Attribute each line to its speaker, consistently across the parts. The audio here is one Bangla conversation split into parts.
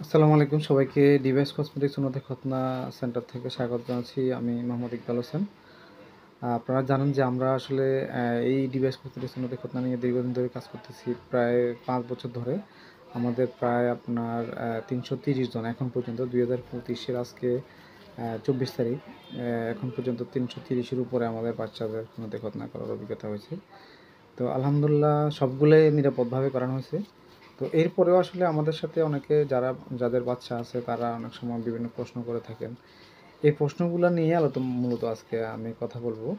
Speaker 1: আসসালামু আলাইকুম সবাইকে ডিভাইস কসমেটিক্স উন্নতি খতনা সেন্টার থেকে স্বাগত জানাচ্ছি। আমি মোহাম্মদ ইকবাল হোসেন। আপনারা জানেন যে আমরা আসলে এই ডিভাইস কসমেটিক্স উন্নতি খতনা নিয়ে দীর্ঘদিন ধরে কাজ করতেছি, প্রায় ৫ বছর ধরে। আমাদের প্রায় আপনার ৩৩০ জন এখন পর্যন্ত ২০২৫-এর আজকে ২৪ তারিখ, এখন পর্যন্ত ৩৩০-এর উপরে আমাদের বাচ্চাদের উন্নতি খতনা করার অভিজ্ঞতা হয়েছে। তো আলহামদুলিল্লাহ সবগুলোই নিরাপদভাবে করানো হয়েছে। তো এরপরেও আসলে আমাদের সাথে অনেকে যাদের বাচ্চা আছে তারা অনেক সময় বিভিন্ন প্রশ্ন করে থাকেন। এই প্রশ্নগুলো নিয়ে মূলত আজকে আমি কথা বলবো।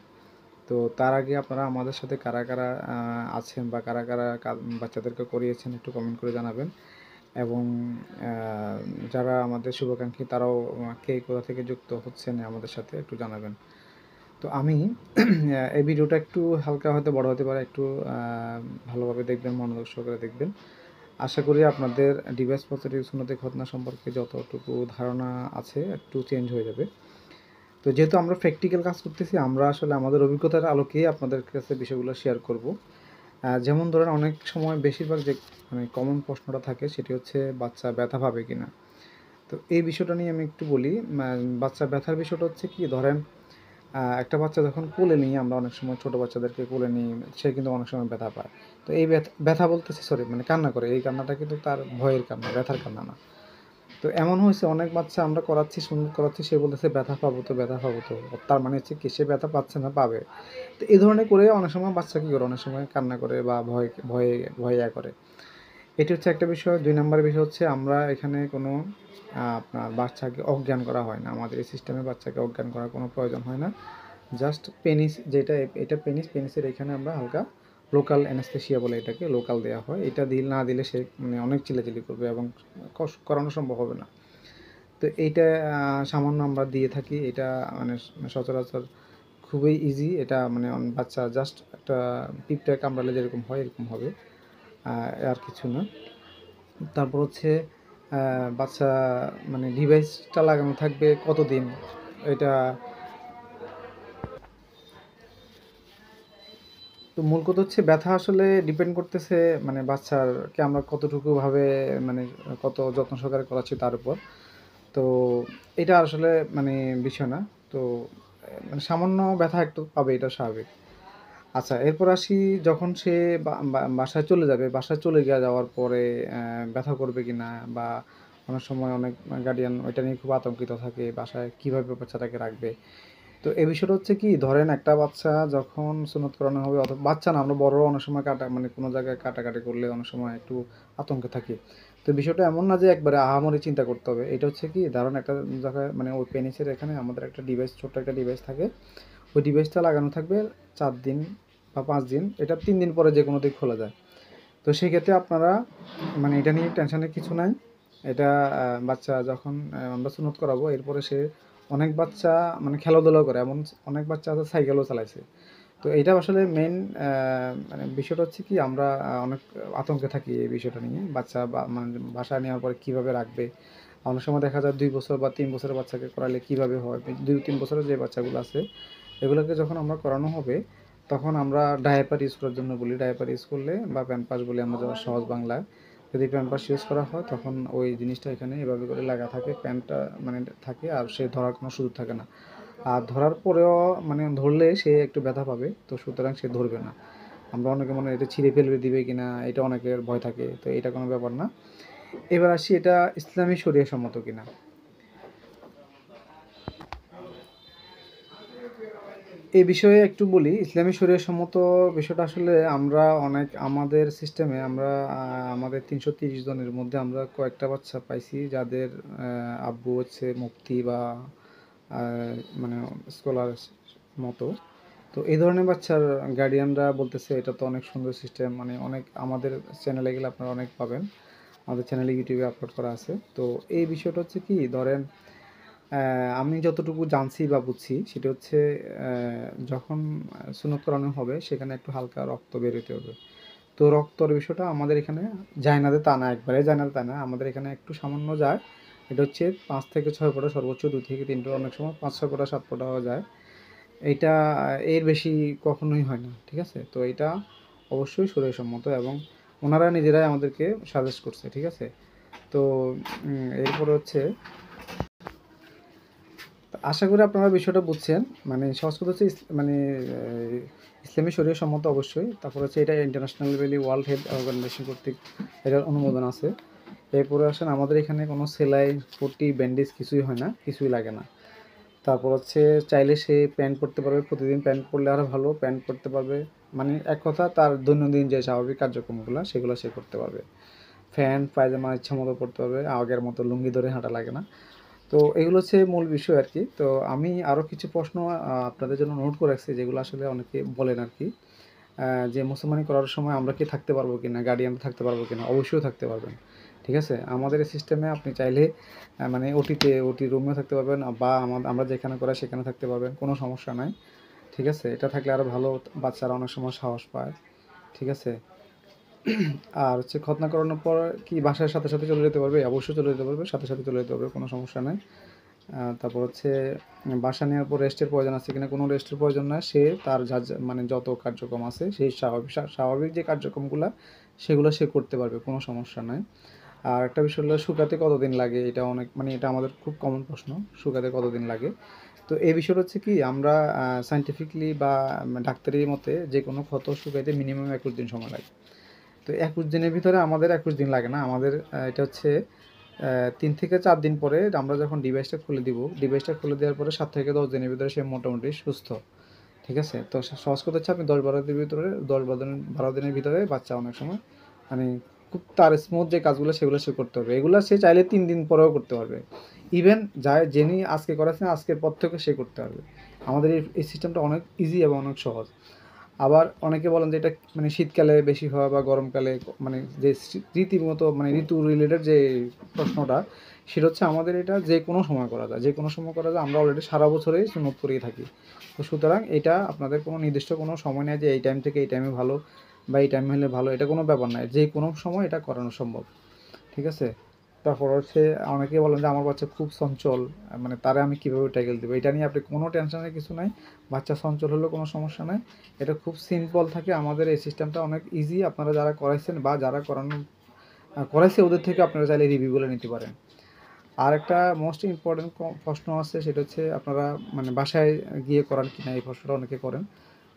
Speaker 1: তো তার আগে আপনারা আমাদের সাথে কারা কারা আছেন বা কারা কারা বাচ্চাদেরকে করিয়েছেন একটু কমেন্ট করে জানাবেন। এবং যারা আমাদের শুভাকাঙ্ক্ষী তারাও কে কোথা থেকে যুক্ত হচ্ছেন আমাদের সাথে একটু জানাবেন। তো আমি এই ভিডিওটা একটু হালকা হয়তো বড় হতে পারে, একটু ভালোভাবে দেখবেন, মনোযোগ সহকারে দেখবেন। আশা করি আপনাদের ডিভাইস পজিটিভ উন্নতি ঘটনা সম্পর্কে যতটুকু ধারণা আছে একটু চেঞ্জ হয়ে যাবে। তো যেহেতু আমরা প্র্যাকটিক্যাল কাজ করতেছি, আমরা আসলে আমাদের অভিজ্ঞতার আলোকেই আপনাদের কাছে বিষয়গুলো শেয়ার করব। যেমন ধরেন অনেক সময় বেশিরভাগ যে কমন প্রশ্নটা থাকে সেটি হচ্ছে বাচ্চা ব্যথা পাবে কি না। তো এই বিষয়টা নিয়ে আমি একটু বলি। বাচ্চা ব্যথার বিষয়টা হচ্ছে কি, ধরেন একটা বাচ্চা যখন কোলে নিই, আমরা অনেক সময় ছোটো বাচ্চাদেরকে কোলে নিই, সে কিন্তু অনেক সময় ব্যথা পায়। তো এই ব্যথা বলতেছি, সরি, কান্না করে, এই কান্নাটা কিন্তু তার ভয়ের কান্না, ব্যথার কান্না না। তো এমন হয়েছে অনেক বাচ্চা আমরা করাচ্ছি, সুন্দর করাচ্ছি, সে বলতেছে ব্যথা পাবো তো, ব্যথা পাবো তো। তার মানে হচ্ছে কি, সে ব্যথা পাচ্ছে না, পাবে। তো এই ধরনের করে অনেক সময় বাচ্চা কী করে, অনেক সময় কান্না করে বা ভয় ভয়ে ভয়ে করে। এটি হচ্ছে একটা বিষয়। ২ নম্বর বিষয় হচ্ছে আমরা এখানে কোনো আপনার বাচ্চাকে অজ্ঞান করা হয় না। আমাদের এই সিস্টেমে বাচ্চাকে অজ্ঞান করার কোনো প্রয়োজন হয় না। জাস্ট পেনিস, যেটা এটা পেনিসের এখানে আমরা হালকা লোকাল অ্যানেস্থেশিয়া বলে এটাকে, লোকাল দেওয়া হয়। এটা না দিলে সে অনেক চিল্লাচিল্লি করবে এবং করানো সম্ভব হবে না। তো এইটা সামান্য আমরা দিয়ে থাকি। এটা মানে সচরাচর খুবই ইজি। এটা বাচ্চা জাস্ট একটা পিঁপড়ে কামড়ালে যেরকম হয় এরকম হবে, আর কিছু না। তারপর হচ্ছে বাচ্চা ডিভাইসটা লাগানো থাকবে কতদিন, এটা তো মূল কথা হচ্ছে ব্যথা আসলে ডিপেন্ড করতেছে বাচ্চারকে আমরা কতটুকুভাবে মানে কত যত্ন সহকারে করাচ্ছি তার উপর। তো এটা আসলে বিষয় না। তো সামান্য ব্যথা একটু পাবে, এটা স্বাভাবিক। আচ্ছা, এরপর আসি, যখন সে বাসায় চলে যাবে, বাসায় চলে যাওয়ার পরে ব্যথা করবে কি না, বা অনেক সময় অনেক গার্ডিয়ান ওইটা নিয়ে খুব আতঙ্কিত থাকে, বাসায় কীভাবে বাচ্চাটাকে রাখবে। তো এই বিষয়টা হচ্ছে কি, ধরেন একটা বাচ্চা যখন সুন্নত করানো হবে, অথবা বাচ্চা না, আমরা বড়রাও অনেক সময় কোনো জায়গায় কাটাকাটি করলে অনেক সময় একটু আতঙ্কে থাকি। তো বিষয়টা এমন না যে একবারে আহামরি চিন্তা করতে হবে। এটা হচ্ছে কি, ধরেন একটা জায়গায় ওই পেনিসের এখানে আমাদের একটা ডিভাইস, ছোট্ট একটা ডিভাইস থাকে। ওই ডিভাইসটা লাগানো থাকবে ৪ দিন বা ৫ দিন, এটা ৩ দিন পরে যে কোনো দিক খোলা যায়। তো সেক্ষেত্রে আপনারা এটা নিয়ে টেনশনের কিছু নাই। এটা বাচ্চা যখন আমরা সুন্নত করাবো, এরপরে সে অনেক বাচ্চা খেলাধুলাও করে, এমন অনেক বাচ্চা আছে সাইকেলও চালাইছে। তো এটা আসলে মেইন বিষয়টা হচ্ছে কি, আমরা অনেক আতঙ্কে থাকি এই বিষয়টা নিয়ে। বাচ্চা বাসায় নেওয়ার পরে কীভাবে রাখবে। অনেক সময় দেখা যায় ২ বছর বা ৩ বছরের বাচ্চাকে করালে কীভাবে হয়, ২-৩ বছরের যে বাচ্চাগুলো আছে এগুলোকে যখন আমরা করানো হবে, তখন আমরা ডায়াপার ইউজ করার জন্য বলি। ডায়াপার ইউজ করলে বা প্যাম্পাস বলি আমরা যখন সহজ বাংলায়, যদি প্যাম্পাস ইউজ করা হয় তখন ওই জিনিসটা এখানে এভাবে করে লাগা থাকে, প্যান্টটা থাকে, আর সে ধরার কোনো সুযোগ থাকে না। আর ধরার পরেও ধরলে সে একটু ব্যথা পাবে, তো সুতরাং সে ধরবে না। আমরা অনেকে মনে এটা ছিঁড়ে ফেলবে, দিবে কিনা, এটা অনেকের ভয় থাকে। তো এটা কোনো ব্যাপার না। এবার আসি, এটা ইসলামী শরিয়া সম্মত কিনা। এই বিষয়ে একটু বলি। ইসলামী শরিয়া সম্মত বিষয়টা আসলে আমরা আমাদের সিস্টেমে আমরা আমাদের ৩৩০ জনের মধ্যে আমরা কয়েকটা বাচ্চা পাইছি যাদের আব্বু হচ্ছে মুফতি বা মানে স্কলার মতো। তো এই ধরনের বাচ্চার গার্ডিয়ানরা বলতেছে এটা তো অনেক সুন্দর সিস্টেম, অনেক আমাদের চ্যানেলে গেলে আপনারা অনেক পাবেন, আমাদের চ্যানেলে ইউটিউবে আপলোড করা আছে। তো এই বিষয়টা হচ্ছে কি, ধরেন আমি যতটুকু জানছি বা বুঝছি সেটা হচ্ছে যখন সুন্নত করানো হবে সেখানে একটু হালকা রক্ত বেরোতে হবে। তো রক্তর বিষয়টা আমাদের এখানে যায় না, তা না, একবারে যায় না তা না, আমাদের এখানে একটু সামান্য যায়। এটা হচ্ছে ৫ থেকে ৬ ফোঁটা, সর্বোচ্চ ২ থেকে ৩ ফোঁটা, অনেক সময় ৫-৬ ফোঁটা ৭ ফোঁটাও যায়। এইটা এর বেশি কখনোই হয় না, ঠিক আছে? তো এটা অবশ্যই শরীয়সম্মত এবং ওনারা নিজেরাই আমাদেরকে সাজেস্ট করছে, ঠিক আছে? তো এরপরে হচ্ছে আশা করি আপনারা বিষয়টা বুঝছেন। মানে সহজ কথা হচ্ছে মানে ইসলামী শরীয়ত সম্মত অবশ্যই। তারপর হচ্ছে এটা ইন্টারন্যাশনাল লেভেলে ওয়ার্ল্ড হেলথ অর্গানাইজেশন কর্তৃক এটার অনুমোদন আছে। এরপরে আসেন আমাদের এখানে কোনো সেলাই, পট্টি, ব্যান্ডেজ কিছুই হয় না, কিছুই লাগে না। তারপর হচ্ছে চাইলে সে প্যান্ট পরতে পারবে, প্রতিদিন প্যান্ট পরলে আরও ভালো, প্যান্ট পরতে পারবে। মানে এক কথা তার দৈনন্দিন যে স্বাভাবিক কার্যক্রমগুলো সেগুলো সে করতে পারবে। প্যান্ট পায়জামা ইচ্ছা মতো পরতে পারবে, আগের মতো লুঙ্গি ধরে হাঁটা লাগে না। তো এগুলো হচ্ছে মূল বিষয় আর কি। তো আমি আরও কিছু প্রশ্ন আপনাদের জন্য নোট করে রাখছি, যেগুলো আসলে অনেকে বলেন আর কি, যে মুসলমানি করার সময় আমরা কি থাকতে পারবো কি না, গার্ডিয়ান থাকতে পারবো কি না। অবশ্যই থাকতে পারবেন, ঠিক আছে। আমাদের এই সিস্টেমে আপনি চাইলে মানে ওটি রুমেও থাকতে পারবেন, বা আমরা যেখানে করাই সেখানে থাকতে পারবেন, কোনো সমস্যা নাই, ঠিক আছে। এটা থাকলে আরও ভালো, বাচ্চারা অনেক সময় সাহস পায়, ঠিক আছে। আর হচ্ছে খতনা করানোর পর কি বাসার সাথে সাথে চলে যেতে পারবে? অবশ্যই চলে যেতে পারবে, সাথে সাথে চলে যেতে পারবে, কোনো সমস্যা নেই। তারপর হচ্ছে বাসা নেওয়ার পর রেস্টের প্রয়োজন আছে কিনা, কোনো রেস্টের প্রয়োজন না। সে তার মানে যত কার্যক্রম আছে সেই স্বাভাবিক যে কার্যক্রমগুলো সেগুলো সে করতে পারবে, কোনো সমস্যা নাই। আর একটা বিষয় হলো শুকাতে কতদিন লাগে, এটা অনেক মানে এটা আমাদের খুব কমন প্রশ্ন, শুকাতে কতদিন লাগে। তো এই বিষয়টা হচ্ছে কি, আমরা সায়েন্টিফিকলি বা ডাক্তারি মতে যে কোনো ক্ষত শুকাইতে মিনিমাম 21 দিন সময় লাগে। তো 21 দিনের ভিতরে আমাদের 21 দিন লাগে না, আমাদের এটা হচ্ছে 3 থেকে 4 দিন পরে আমরা যখন ডিভাইসটা খুলে দিব, ডিভাইসটা খুলে দেওয়ার পরে 7 থেকে 10 দিনের ভিতরে সে মোটামুটি সুস্থ, ঠিক আছে। তো সহজ কথা হচ্ছে আপনি 10-12 দিনের ভিতরে 10-12 দিনের ভিতরে বাচ্চা অনেক সময় মানে খুব তার স্মুথ যে কাজগুলো সেগুলো সে করতে পারবে। এগুলো সে চাইলে 3 দিন পরেও করতে পারবে। ইভেন যিনি আজকে করাচ্ছেন আজকের পর থেকে সে করতে পারবে। আমাদের এই সিস্টেমটা অনেক ইজি এবং অনেক সহজ। আবার অনেকে বলেন যে এটা মানে শীতকালে বেশি হয় বা গরমকালে, মানে যে রীতিমতো মানে ঋতু রিলেটেড যে প্রশ্নটা, সেটা হচ্ছে আমাদের এটা যে কোনো সময় করা যায়, যে কোনো সময় করা যায়। আমরা অলরেডি সারা বছরেই সুন্নত করিয়ে থাকি। তো সুতরাং এটা আপনাদের কোনো নির্দিষ্ট কোনো সময় নেই যে এই টাইম থেকে এই টাইমে ভালো বা এই টাইমে হলে ভালো, এটা কোনো ব্যাপার নয়, যে কোনো সময় এটা করানো সম্ভব, ঠিক আছে। তারপর হচ্ছে অনেকে বলেন যে আমার বাচ্চা খুব চঞ্চল, মানে তারা আমি কীভাবে ট্যাকেল দেবো। এটা নিয়ে আপনি কোনো টেনশনের কিছু নাই। বাচ্চা চঞ্চল হলেও কোনো সমস্যা নাই, এটা খুব সিম্পল থাকে। আমাদের এই সিস্টেমটা অনেক ইজি। আপনারা যারা করাইছেন বা যারা করাইছে ওদের থেকে আপনারা চাইলে রিভিউগুলো নিতে পারেন। আর একটা মোস্ট ইম্পর্টেন্ট প্রশ্ন আছে, সেটা হচ্ছে আপনারা মানে বাসায় গিয়ে করান কিনা, এই প্রশ্নটা অনেকে করেন।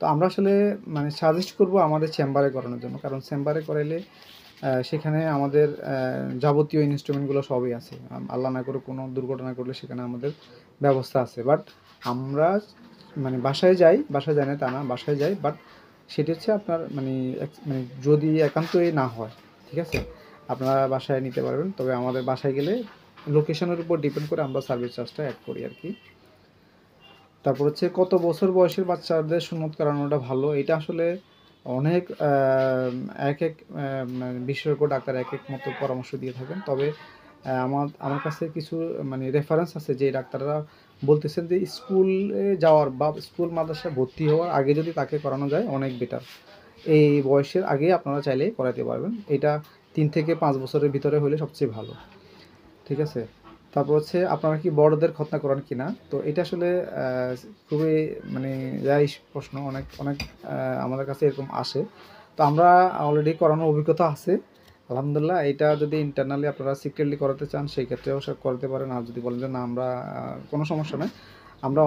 Speaker 1: তো আমরা আসলে মানে সাজেস্ট করব আমাদের চেম্বারে করানোর জন্য, কারণ চেম্বারে করাইলে সেখানে আমাদের যাবতীয় ইনস্ট্রুমেন্টগুলো সবই আছে। আল্লাহ না করে কোনো দুর্ঘটনা করলে সেখানে আমাদের ব্যবস্থা আছে। বাট আমরা মানে বাসায় যাই না তা না, বাসায় যাই, বাট সেটি হচ্ছে আপনার মানে মানে যদি একান্তই না হয়, ঠিক আছে, আপনারা বাসায় নিতে পারবেন। তবে আমাদের বাসায় গেলে লোকেশনের উপর ডিপেন্ড করে আমরা সার্ভিস চার্জটা অ্যাড করি আর কি। তারপর হচ্ছে কত বছর বয়সের বাচ্চাদের সুন্নত করানোটা ভালো, এটা আসলে অনেক এক এক বিশেষজ্ঞ ডাক্তার এক এক মতো পরামর্শ দিয়ে থাকেন। তবে আমার কাছে কিছু মানে রেফারেন্স আছে যে ডাক্তাররা বলতেছেন যে স্কুলে যাওয়ার বা স্কুল মাদ্রাসায় ভর্তি হওয়ার আগে যদি তাকে করানো যায় অনেক বেটার। এই বয়সের আগে আপনারা চাইলে করাতে পারবেন। এটা 3 থেকে 5 বছরের ভিতরে হলে সবচেয়ে ভালো, ঠিক আছে। তারপর হচ্ছে আপনারা কি বড়দের খতনা করান কিনা, তো এটা আসলে খুবই মানে যাই প্রশ্ন, অনেক অনেক আমাদের কাছে এরকম আসে। তো আমরা অলরেডি করানোর অভিজ্ঞতা আছে আলহামদুলিল্লাহ। এটা যদি ইন্টারনালি আপনারা সিক্রেটলি করাতে চান সেই ক্ষেত্রেও সব করতে পারেন। আর যদি বলেন যে না আমরা কোনো সমস্যা নেই, আমরা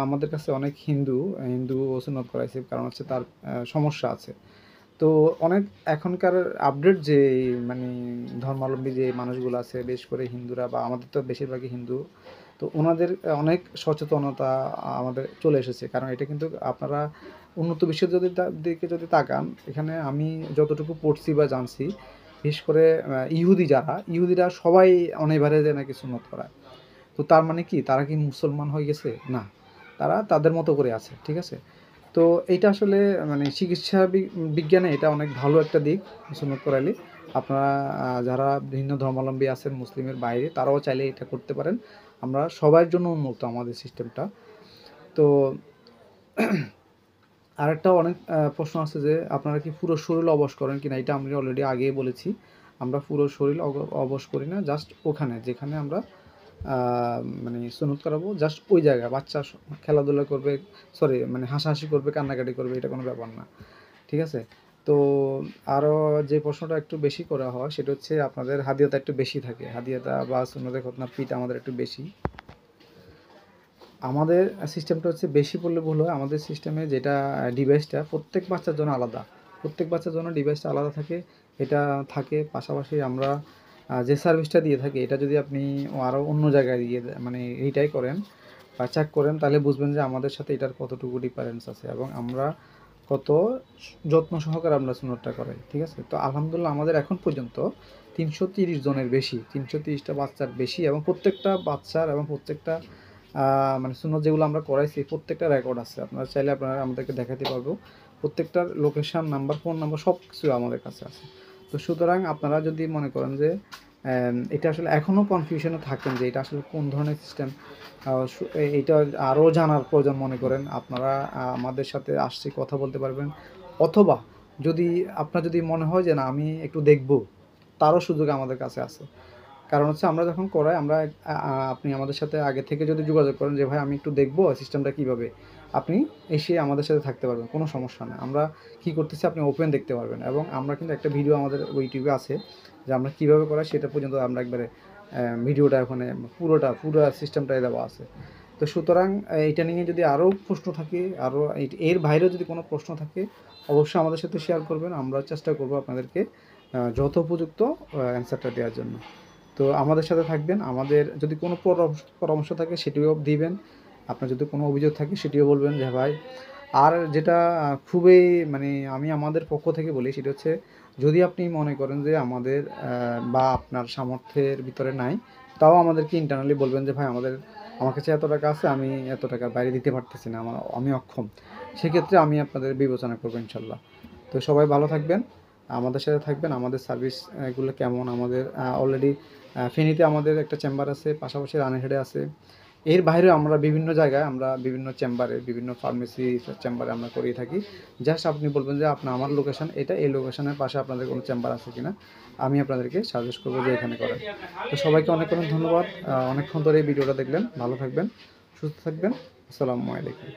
Speaker 1: আমাদের কাছে অনেক হিন্দু সুন্নত করাইছি, কারণ হচ্ছে তার সমস্যা আছে। তো অনেক এখনকার আপডেট যে মানে ধর্মাবলম্বী যে মানুষগুলো আছে, বিশেষ করে হিন্দুরা, বা আমাদের তো বেশিরভাগই হিন্দু, তো ওনাদের অনেক সচেতনতা আমাদের চলে এসেছে। কারণ এটা কিন্তু আপনারা উন্নত বিশ্বের দিকে যদি তাকান, এখানে আমি যতটুকু পড়ছি বা জানছি, বিশেষ করে ইহুদিরা সবাই অনিবার্য নাকি সুন্নত করায়। তো তার মানে কি তারা কি মুসলমান হয়ে গেছে? না, তারা তাদের মতো করে আছে, ঠিক আছে। তো এইটা আসলে মানে চিকিৎসা বিজ্ঞানে এটা অনেক ভালো একটা দিক সুন্নত করাইলে। আপনারা যারা ভিন্ন ধর্মাবলম্বী আছেন মুসলিমের বাইরে, তারাও চাইলে এটা করতে পারেন। আমরা সবার জন্য উন্মুক্ত আমাদের সিস্টেমটা। তো আরেকটা অনেক প্রশ্ন আছে যে আপনারা কি পুরো শরীর অবশ করেন কিনা, এটা আমি অলরেডি আগেই বলেছি। আমরা পুরো শরীর অবশ করি না, জাস্ট ওখানে যেখানে আমরা মানে সুন্নত করাবো, জাস্ট ওই জায়গায় বাচ্চা খেলাধুলা করবে, সরি মানে হাসাহাসি করবে, কান্নাকাটি করবে, এটা কোনো ব্যাপার না, ঠিক আছে। তো আরও যে প্রশ্নটা একটু বেশি করা হয় সেটা হচ্ছে আপনাদের হাদিয়াটা একটু বেশি থাকে, হাদিয়াটা বা সুন্নতে খতনার ফিটা আমাদের একটু বেশি। আমাদের সিস্টেমটা হচ্ছে বেশি বললে ভুল হয়, আমাদের সিস্টেমে যেটা ডিভাইসটা প্রত্যেক বাচ্চার জন্য আলাদা, প্রত্যেক বাচ্চার জন্য ডিভাইসটা আলাদা থাকে, এটা থাকে। পাশাপাশি আমরা যে সার্ভিসটা দিয়ে থাকি এটা যদি আপনি আরও অন্য জায়গায় দিয়ে মানে এইটাই করেন বা চেক করেন তাহলে বুঝবেন যে আমাদের সাথে এটার কতটুকু ডিফারেন্স আছে এবং আমরা কত যত্ন সহকারে আমরা সুন্নতটা করাই, ঠিক আছে। তো আলহামদুলিল্লাহ আমাদের এখন পর্যন্ত 330 জনের বেশি, 330টা বাচ্চার বেশি এবং প্রত্যেকটা বাচ্চার এবং প্রত্যেকটা মানে সুন্নত যেগুলো আমরা করাইছি প্রত্যেকটা রেকর্ড আছে, আপনারা চাইলে আপনারা আমাদেরকে দেখাতে পারবো। প্রত্যেকটার লোকেশান নাম্বার, ফোন নাম্বার সব কিছু আমাদের কাছে আছে। তো সুতরাং আপনারা যদি মনে করেন যে এটা আসলে এখনও কনফিউশনে থাকেন যে এটা আসলে কোন ধরনের সিস্টেম, এইটা আরও জানার প্রয়োজন মনে করেন, আপনারা আমাদের সাথে আসছে কথা বলতে পারবেন। অথবা যদি আপনার যদি মনে হয় যে না আমি একটু দেখব, তারও সুযোগ আমাদের কাছে আছে। কারণ হচ্ছে আমরা যখন করাই আমরা আপনি আমাদের সাথে আগে থেকে যদি যোগাযোগ করেন যে ভাই আমি একটু দেখবো সিস্টেমটা কীভাবে, আপনি এসে আমাদের সাথে থাকতে পারবেন, কোনো সমস্যা নেই। আমরা কী করতেছি আপনি ওপেন দেখতে পারবেন এবং আমরা কিন্তু একটা ভিডিও আমাদের ইউটিউবে আছে যে আমরা কীভাবে করাই সেটা পর্যন্ত আমরা একবারে ভিডিওটা ওখানে পুরো সিস্টেমটাই দেওয়া আছে। তো সুতরাং এইটা নিয়ে যদি আরও প্রশ্ন থাকে, আরও এর বাইরেও যদি কোনো প্রশ্ন থাকে অবশ্যই আমাদের সাথে শেয়ার করবেন, আমরা চেষ্টা করবো আপনাদেরকে যথোপযুক্ত অ্যান্সারটা দেওয়ার জন্য। তো আমাদের সাথে থাকবেন, আমাদের যদি কোনো পরামর্শ থাকে সেটিও দিবেন, আপনার যদি কোনো অভিযোগ থাকে সেটিও বলবেন যে ভাই। আর যেটা খুবই মানে আমি আমাদের পক্ষ থেকে বলি সেটা হচ্ছে যদি আপনি মনে করেন যে আমাদের বা আপনার সামর্থ্যের ভিতরে নাই, তাও আমাদেরকে ইন্টারনালি বলবেন যে ভাই আমার কাছে এত টাকা আছে, আমি এত টাকার বাইরে দিতে পারতেছি না, আমি অক্ষম। সেক্ষেত্রে আমি আপনাদের বিবেচনা করবো ইনশাল্লাহ। তো সবাই ভালো থাকবেন, আমাদের সাথে থাকবেন। আমাদের সার্ভিস এগুলো কেমন, আমাদের অলরেডি ফেনীতে আমাদের একটা চেম্বার আছে, পাশাপাশি রানীহাটে আছে। এর বাইরেও আমরা বিভিন্ন জায়গায় আমরা বিভিন্ন চেম্বারে, বিভিন্ন ফার্মেসি চেম্বারে আমরা করিয়ে থাকি। জাস্ট আপনি বলবেন যে আমার লোকেশান এটা, এই লোকেশানের পাশে আপনাদের কোনো চেম্বার আছে কিনা, আমি আপনাদেরকে সাজেস্ট করবো যে এখানে করেন। তো সবাইকে অনেক অনেক ধন্যবাদ, অনেকক্ষণ ধরে এই ভিডিওটা দেখলেন। ভালো থাকবেন, সুস্থ থাকবেন। আসসালামু আলাইকুম।